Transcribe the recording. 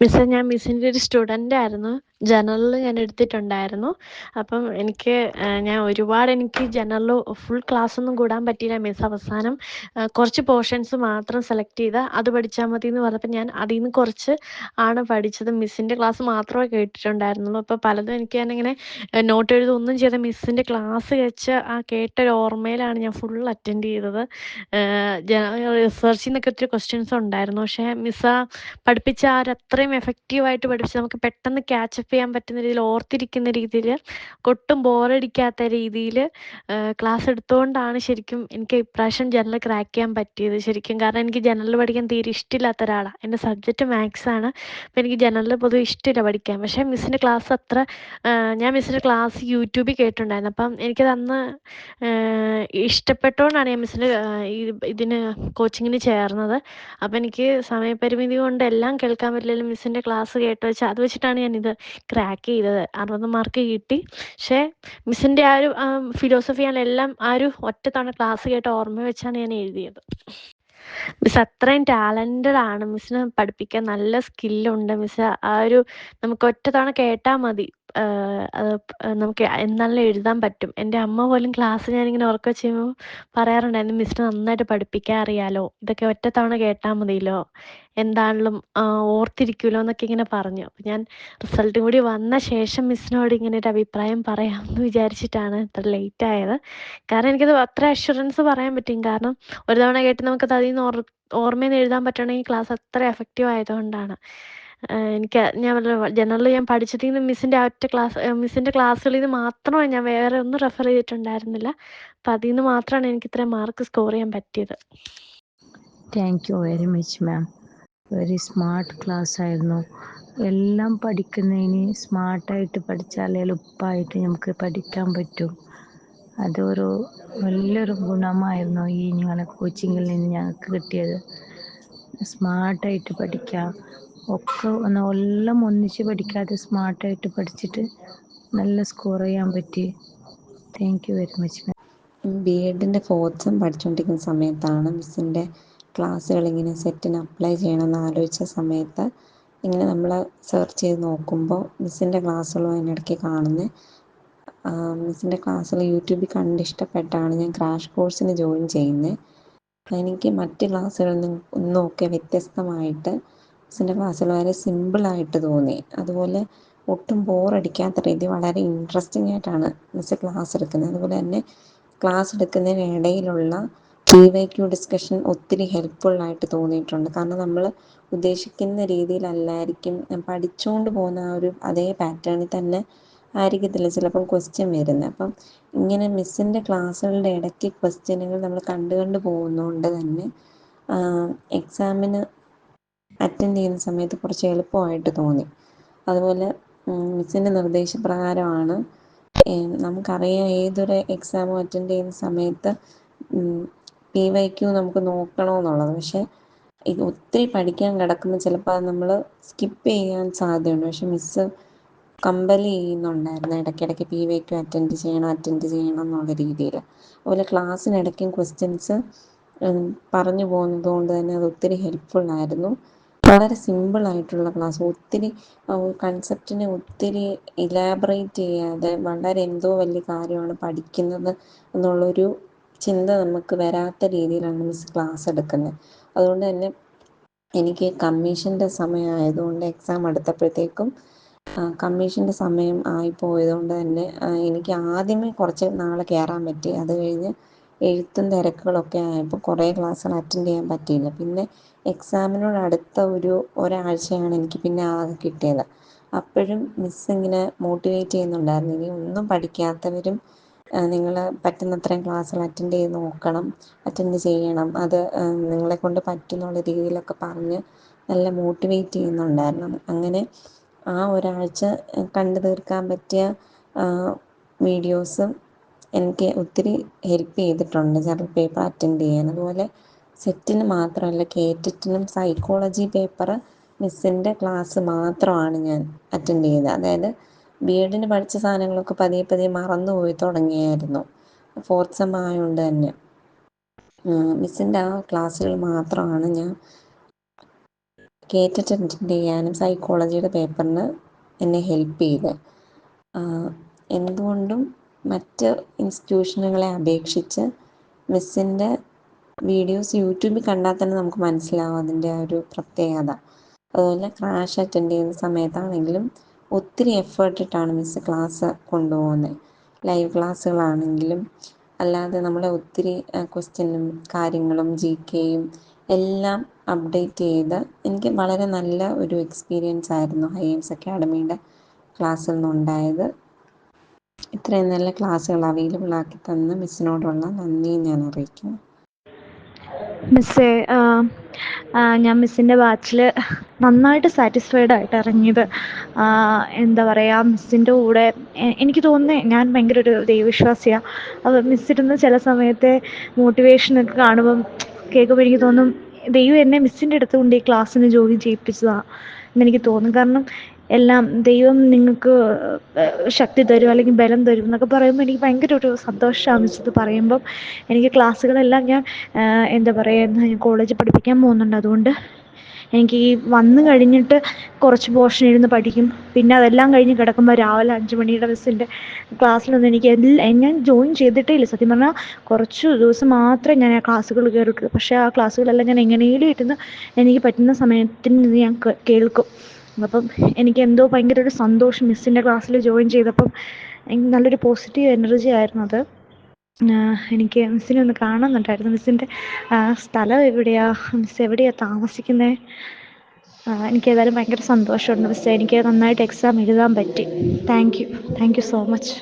മിസ്സേ, ഞാൻ മിസ്സിൻ്റെ ഒരു സ്റ്റുഡൻ്റായിരുന്നു. ജനറൽ ഞാൻ എടുത്തിട്ടുണ്ടായിരുന്നു. അപ്പം ഞാൻ എനിക്ക് ജനറൽ ഫുൾ ക്ലാസ്സൊന്നും കൂടാൻ പറ്റിയില്ല. മിസ്സ് അവസാനം കുറച്ച് പോർഷൻസ് മാത്രം സെലക്ട് ചെയ്ത് അത് പഠിച്ചാൽ മതിയെന്ന് പറഞ്ഞപ്പോൾ ഞാൻ അതീന്ന് കുറച്ച് ആണ് പഠിച്ചത്. മിസ്സിൻ്റെ ക്ലാസ് മാത്രമേ കേട്ടിട്ടുണ്ടായിരുന്നുള്ളൂ. അപ്പോൾ പലതും ഞാനിങ്ങനെ നോട്ട് എഴുതുകയൊന്നും ചെയ്ത മിസ്സിൻ്റെ ക്ലാസ് വെച്ച് ആ കേട്ടൊരു ഓർമ്മയിലാണ് ഞാൻ ഫുൾ അറ്റൻഡ് ചെയ്തത്. റിസർച്ചിൽ നിന്നൊക്കെ ഒത്തിരി ക്വസ്റ്റ്യൻസ് ഉണ്ടായിരുന്നു. പക്ഷേ മിസ്സ് പഠിപ്പിച്ച അത്രയും എഫക്റ്റീവായിട്ട് പഠിപ്പിച്ച് നമുക്ക് പെട്ടെന്ന് ക്യാച്ചപ്പ് ചെയ്യാൻ പറ്റുന്ന രീതിയിൽ, ഓർത്തിരിക്കുന്ന രീതിയിൽ, ഒട്ടും ബോറടിക്കാത്ത രീതിയിൽ ക്ലാസ് എടുത്തുകൊണ്ടാണ് ശരിക്കും എനിക്ക് ഇപ്രാവശ്യം ജനറൽ ക്രാക്ക് ചെയ്യാൻ പറ്റിയത് ശരിക്കും. കാരണം എനിക്ക് ജനറൽ പഠിക്കാൻ തീരെ ഇഷ്ടമില്ലാത്ത ഒരാളാണ്. എൻ്റെ സബ്ജക്റ്റ് മാത്സാണ്. അപ്പോൾ എനിക്ക് ജനറൽ പൊതുവെ ഇഷ്ടമില്ല പഠിക്കാൻ. പക്ഷേ മിസ്സിൻ്റെ ക്ലാസ് ഞാൻ മിസ്സിൻ്റെ ക്ലാസ് യൂട്യൂബിൽ കേട്ടിട്ടുണ്ടായിരുന്നു. അപ്പം എനിക്കത് അന്ന് ഇഷ്ടപ്പെട്ടതുകൊണ്ടാണ് ഞാൻ മിസ്സിൻ്റെ ഇതിന് കോച്ചിങ്ങിന് ചേർന്നത്. അപ്പം എനിക്ക് സമയപരിമിതി കൊണ്ട് എല്ലാം കേൾക്കാൻ പറ്റില്ലെങ്കിലും മിസ്സിൻ്റെ ക്ലാസ് കേട്ട് വെച്ച് അത് വെച്ചിട്ടാണ് ഞാനിത് ക്രാക്ക് ചെയ്തത്. 60 മാർക്ക് കിട്ടി. പക്ഷേ മിസ്സിൻ്റെ ആ ഒരു ഫിലോസഫി ഞാനെല്ലാം ആ ഒരു ഒറ്റ തവണ ക്ലാസ് കേട്ട് ഓർമ്മ വെച്ചാണ് ഞാൻ എഴുതിയത്. മിസ്സ് അത്രയും ടാലൻറ്റഡ് ആണ്. മിസ്സിന് പഠിപ്പിക്കാൻ നല്ല സ്കില്ലുണ്ട്. മിസ്സ് നമുക്ക് ഒറ്റ തവണ കേട്ടാൽ മതി. അത് നമുക്ക് എന്നാലും എഴുതാൻ പറ്റും. എൻ്റെ അമ്മ പോലും ക്ലാസ് ഞാനിങ്ങനെ ഉറക്കെ ചെയ്യുമ്പോൾ പറയാറുണ്ടായിരുന്നു, മിസ്സിന് നന്നായിട്ട് പഠിപ്പിക്കാൻ അറിയാലോ, ഇതൊക്കെ ഒറ്റ തവണ കേട്ടാൽ മതിയല്ലോ, എന്താണെങ്കിലും ഓർത്തിരിക്കുമല്ലോ എന്നൊക്കെ ഇങ്ങനെ പറഞ്ഞു. അപ്പം ഞാൻ റിസൾട്ടും കൂടി വന്ന ശേഷം മിസ്സിനോട് ഇങ്ങനെ ഒരു അഭിപ്രായം പറയാമെന്ന് വിചാരിച്ചിട്ടാണ് ഇത്ര ലേറ്റ് ആയത്. കാരണം എനിക്കത് അത്ര അഷ്വറൻസ് പറയാൻ പറ്റും. കാരണം ഒരു തവണ കേട്ട് നമുക്കത് അതിൽ നിന്ന് ഓർമ്മയിൽ നിന്ന് എഴുതാൻ പറ്റണമെങ്കിൽ ക്ലാസ് അത്ര എഫക്റ്റീവ് ആയതുകൊണ്ടാണ്. ഞാൻ ജനറൽ ഞാൻ പഠിച്ചതിൽ നിന്ന് മിസ്സിൻ്റെ ക്ലാസ്സുകളിൽ നിന്ന് മാത്രമാണ്, ഞാൻ വേറെ ഒന്നും റെഫർ ചെയ്തിട്ടുണ്ടായിരുന്നില്ല. അപ്പം അതിൽ നിന്ന് മാത്രമാണ് എനിക്ക് ഇത്രയും മാർക്ക് സ്കോർ ചെയ്യാൻ പറ്റിയത്. Thank you very much ma'am. Very smart class ആയിരുന്നു. എല്ലാം പഠിക്കുന്നതിന് സ്മാർട്ടായിട്ട് പഠിച്ചാൽ എളുപ്പമായിട്ട് നമുക്ക് പഠിക്കാൻ പറ്റും. അതൊരു വലിയൊരു ഗുണമായിരുന്നു ഈ നിങ്ങളെ കോച്ചിങ്ങിൽ നിന്ന് ഞങ്ങൾക്ക് കിട്ടിയത്. സ്മാർട്ടായിട്ട് പഠിക്കാം, ഒക്കെ എല്ലാം ഒന്നിച്ച് പഠിക്കാതെ സ്മാർട്ടായിട്ട് പഠിച്ചിട്ട് നല്ല സ്കോർ ചെയ്യാൻ പറ്റി. Thank you very much ma'am. ബി.എഡിൻ്റെ ഫോർത്ത് സെം പഠിച്ചുകൊണ്ടിരിക്കുന്ന സമയത്താണ് മിസ്സിൻ്റെ ക്ലാസ്സുകൾ ഇങ്ങനെ സെറ്റിന് അപ്ലൈ ചെയ്യണമെന്ന് ആലോചിച്ച സമയത്ത് ഇങ്ങനെ നമ്മൾ സെർച്ച് ചെയ്ത് നോക്കുമ്പോൾ മിസ്സിൻ്റെ ക്ലാസ്സുകളും അതിനിടയ്ക്ക് കാണുന്നത്. മിസ്സിൻ്റെ ക്ലാസ്സുകൾ യൂട്യൂബിൽ കണ്ട് ഇഷ്ടപ്പെട്ടാണ് ഞാൻ ക്രാഷ് കോഴ്സിന് ജോയിൻ ചെയ്യുന്നത്. എനിക്ക് മറ്റ് ക്ലാസ്സുകളിൽ നിന്നൊക്കെ വ്യത്യസ്തമായിട്ട് മിസ്സിൻ്റെ ക്ലാസ്സുകൾ വളരെ സിമ്പിളായിട്ട് തോന്നി. അതുപോലെ ഒട്ടും ബോറടിക്കാത്ത രീതി വളരെ ഇൻട്രസ്റ്റിംഗ് ആയിട്ടാണ് മിസ്സ് ക്ലാസ് എടുക്കുന്നത്. അതുപോലെ തന്നെ ക്ലാസ് എടുക്കുന്നതിനിടയിലുള്ള Q&A ഡിസ്കഷൻ ഒത്തിരി ഹെൽപ്ഫുള്ളായിട്ട് തോന്നിയിട്ടുണ്ട്. കാരണം നമ്മൾ ഉദ്ദേശിക്കുന്ന രീതിയിലല്ലായിരിക്കും പഠിച്ചുകൊണ്ട് പോകുന്ന അതേ പാറ്റേണിൽ തന്നെ ആയിരിക്കത്തില്ല ചിലപ്പം ക്വസ്റ്റ്യൻ വരുന്നത്. അപ്പം ഇങ്ങനെ മിസ്സിൻ്റെ ക്ലാസ്സുകളുടെ ഇടയ്ക്ക് ക്വസ്റ്റ്യനുകൾ നമ്മൾ കണ്ട് പോകുന്നതുകൊണ്ട് തന്നെ എക്സാമിന് അറ്റൻഡ് ചെയ്യുന്ന സമയത്ത് കുറച്ച് എളുപ്പമായിട്ട് തോന്നി. അതുപോലെ മിസ്സിൻ്റെ നിർദ്ദേശപ്രകാരമാണ് നമുക്കറിയാം ഏതൊരു എക്സാമും അറ്റൻഡ് ചെയ്യുന്ന സമയത്ത് PYQ നമുക്ക് നോക്കണമെന്നുള്ളത്. പക്ഷേ ഇത് ഒത്തിരി പഠിക്കാൻ കിടക്കുമ്പോൾ ചിലപ്പോൾ അത് നമ്മൾ സ്കിപ്പ് ചെയ്യാൻ സാധ്യതയുണ്ട്. പക്ഷേ മിസ്സ് കമ്പൽ ചെയ്യുന്നുണ്ടായിരുന്നു ഇടയ്ക്കിടയ്ക്ക് PYQ അറ്റൻഡ് ചെയ്യണം എന്നുള്ള രീതിയിൽ. അതുപോലെ ക്ലാസ്സിനിടയ്ക്കും ക്വസ്റ്റ്യൻസ് പറഞ്ഞു പോകുന്നത് കൊണ്ട് തന്നെ അത് ഒത്തിരി ഹെൽപ്ഫുള്ളായിരുന്നു. വളരെ സിമ്പിളായിട്ടുള്ള ക്ലാസ്, ഒത്തിരി കൺസെപ്റ്റിനെ ഒത്തിരി ഇലാബറേറ്റ് ചെയ്യാതെ വളരെ എന്തോ വലിയ കാര്യമാണ് പഠിക്കുന്നത് എന്നുള്ളൊരു ചിന്ത നമുക്ക് വരാത്ത രീതിയിലാണ് മിസ്സ് ക്ലാസ് എടുക്കുന്നത്. അതുകൊണ്ട് തന്നെ എനിക്ക് കമ്മീഷൻ്റെ സമയമായതുകൊണ്ട് എക്സാം അടുത്തപ്പോഴത്തേക്കും കമ്മീഷൻ്റെ സമയം ആയിപ്പോയതുകൊണ്ട് തന്നെ എനിക്ക് ആദ്യമേ കുറച്ച് നാൾ കയറാൻ പറ്റി. അത് കഴിഞ്ഞ് എഴുത്തും തിരക്കുകളൊക്കെ ആയപ്പോൾ കുറേ ക്ലാസ്സുകൾ അറ്റൻഡ് ചെയ്യാൻ പറ്റിയില്ല. പിന്നെ എക്സാമിനോട് അടുത്ത ഒരാഴ്ചയാണ് എനിക്ക് പിന്നെ ആകെ കിട്ടിയത്. അപ്പോഴും മിസ്സ് ഇങ്ങനെ മോട്ടിവേറ്റ് ചെയ്യുന്നുണ്ടായിരുന്നു, ഇനി ഒന്നും പഠിക്കാത്തവരും നിങ്ങൾ പറ്റുന്നത്രയും ക്ലാസ്സുകൾ അറ്റൻഡ് ചെയ്യണം, അത് നിങ്ങളെക്കൊണ്ട് പറ്റുന്നുള്ള രീതിയിലൊക്കെ പറഞ്ഞ് നല്ല മോട്ടിവേറ്റ് ചെയ്യുന്നുണ്ടായിരുന്നു. അങ്ങനെ ആ ഒരാഴ്ച കണ്ടു തീർക്കാൻ പറ്റിയ വീഡിയോസും എനിക്ക് ഒത്തിരി ഹെൽപ്പ് ചെയ്തിട്ടുണ്ട് ജനറൽ പേപ്പർ അറ്റൻഡ് ചെയ്യാൻ. അതുപോലെ സെറ്റിന് മാത്രമല്ല, KTETനും സൈക്കോളജി പേപ്പർ മിസ്സിൻ്റെ ക്ലാസ് മാത്രമാണ് ഞാൻ അറ്റൻഡ് ചെയ്തത്. അതായത് B.എഡിന് പഠിച്ച സാധനങ്ങളൊക്കെ പതിയെ മറന്നു പോയി തുടങ്ങിയായിരുന്നു ഫോർത്ത് സെം ആയതുകൊണ്ട് തന്നെ. മിസ്സിൻ്റെ ആ ക്ലാസ്സുകൾ മാത്രമാണ് ഞാൻ കേട്ടിട്ട് അറ്റൻഡ് ചെയ്യാനും സൈക്കോളജിയുടെ പേപ്പറിന് എന്നെ ഹെൽപ്പ് ചെയ്ത്. എന്തുകൊണ്ടും മറ്റ് ഇൻസ്റ്റിറ്റ്യൂഷനുകളെ അപേക്ഷിച്ച് മിസ്സിൻ്റെ വീഡിയോസ് യൂട്യൂബിൽ കണ്ടാൽ തന്നെ നമുക്ക് മനസ്സിലാവും അതിൻ്റെ ആ ഒരു പ്രത്യേകത. അതുപോലെ ക്രാഷ് അറ്റൻഡ് ചെയ്യുന്ന സമയത്താണെങ്കിലും ഒത്തിരി എഫേർട്ട് ഇട്ടാണ് മിസ്സ് ക്ലാസ് കൊണ്ടുപോകുന്നത്. ലൈവ് ക്ലാസ്സുകളാണെങ്കിലും അല്ലാതെ നമ്മളെ ഒത്തിരി ക്വസ്റ്റ്യനും കാര്യങ്ങളും GKയും എല്ലാം അപ്ഡേറ്റ് ചെയ്ത് എനിക്ക് വളരെ നല്ല ഒരു എക്സ്പീരിയൻസ് ആയിരുന്നു ഹൈഎയിംസ് അക്കാഡമിയുടെ ക്ലാസ്സിൽ നിന്നുണ്ടായത്. ഇത്രയും നല്ല ക്ലാസ്സുകൾ അവൈലബിൾ ആക്കി തന്ന മിസ്സിനോടുള്ള നന്ദിയും ഞാൻ അറിയിക്കുന്നു. മിസ്സേ, ഞാൻ മിസ്സിൻ്റെ ബാച്ചിൽ നന്നായിട്ട് സാറ്റിസ്ഫൈഡ് ആയിട്ട് ഇറങ്ങിയത്. എന്താ പറയുക, മിസ്സിൻ്റെ കൂടെ എനിക്ക് തോന്നുന്നത് ഞാൻ ഭയങ്കര ഒരു ദൈവവിശ്വാസിയാണ്. അപ്പോൾ മിസ്സിരുന്ന് ചില സമയത്തെ മോട്ടിവേഷനൊക്കെ കാണുമ്പം കേൾക്കുമ്പോൾ എനിക്ക് തോന്നും ദൈവം എന്നെ മിസ്സിൻ്റെ അടുത്ത് കൊണ്ട് ഈ ക്ലാസ്സിന് ജോയിൻ ചെയ്യിപ്പിച്ചതാണ് എന്നെനിക്ക് തോന്നും. കാരണം എല്ലാം ദൈവം നിങ്ങൾക്ക് ശക്തി തരും അല്ലെങ്കിൽ ബലം തരും എന്നൊക്കെ പറയുമ്പോൾ എനിക്ക് ഭയങ്കര ഒരു സന്തോഷമാണ് മിസ്സത് പറയുമ്പം. എനിക്ക് ക്ലാസ്സുകളെല്ലാം ഞാൻ എന്താ പറയുക, ഞാൻ കോളേജിൽ പഠിപ്പിക്കാൻ പോകുന്നുണ്ട്. അതുകൊണ്ട് എനിക്ക് ഈ വന്നു കഴിഞ്ഞിട്ട് കുറച്ച് പോർഷൻ ഇരുന്ന് പഠിക്കും. പിന്നെ അതെല്ലാം കഴിഞ്ഞ് കിടക്കുമ്പോൾ രാവിലെ 5 മണിയുടെ മിസ്സിൻ്റെ ക്ലാസ്സിലൊന്നും എനിക്ക് ഞാൻ ജോയിൻ ചെയ്തിട്ടേ ഇല്ല. സത്യം പറഞ്ഞാൽ കുറച്ച് ദിവസം മാത്രമേ ഞാൻ ആ ക്ലാസ്സുകൾ കയറിയിട്ടുള്ളൂ. പക്ഷേ ആ ക്ലാസ്സുകളെല്ലാം ഞാൻ എങ്ങനെയെങ്കിലും ഇരുന്ന് എനിക്ക് പറ്റുന്ന സമയത്തിന് ഞാൻ കേൾക്കും. അപ്പം എനിക്ക് എന്തോ ഭയങ്കര ഒരു സന്തോഷം മിസ്സിൻ്റെ ക്ലാസ്സിൽ ജോയിൻ ചെയ്തപ്പം. എനിക്ക് നല്ലൊരു പോസിറ്റീവ് എനർജി ആയിരുന്നു അത്. എനിക്ക് മിസ്സിനെ ഒന്ന് കാണുന്നുണ്ടായിരുന്നു. മിസ്സിൻ്റെ സ്ഥലം എവിടെയാണ്, മിസ്സ് എവിടെയാണ് താമസിക്കുന്നത്? എനിക്കേതായാലും ഭയങ്കര സന്തോഷമുണ്ട് മിസ്സേ. എനിക്ക് നന്നായിട്ട് എക്സാം എഴുതാൻ പറ്റി. Thank you so much.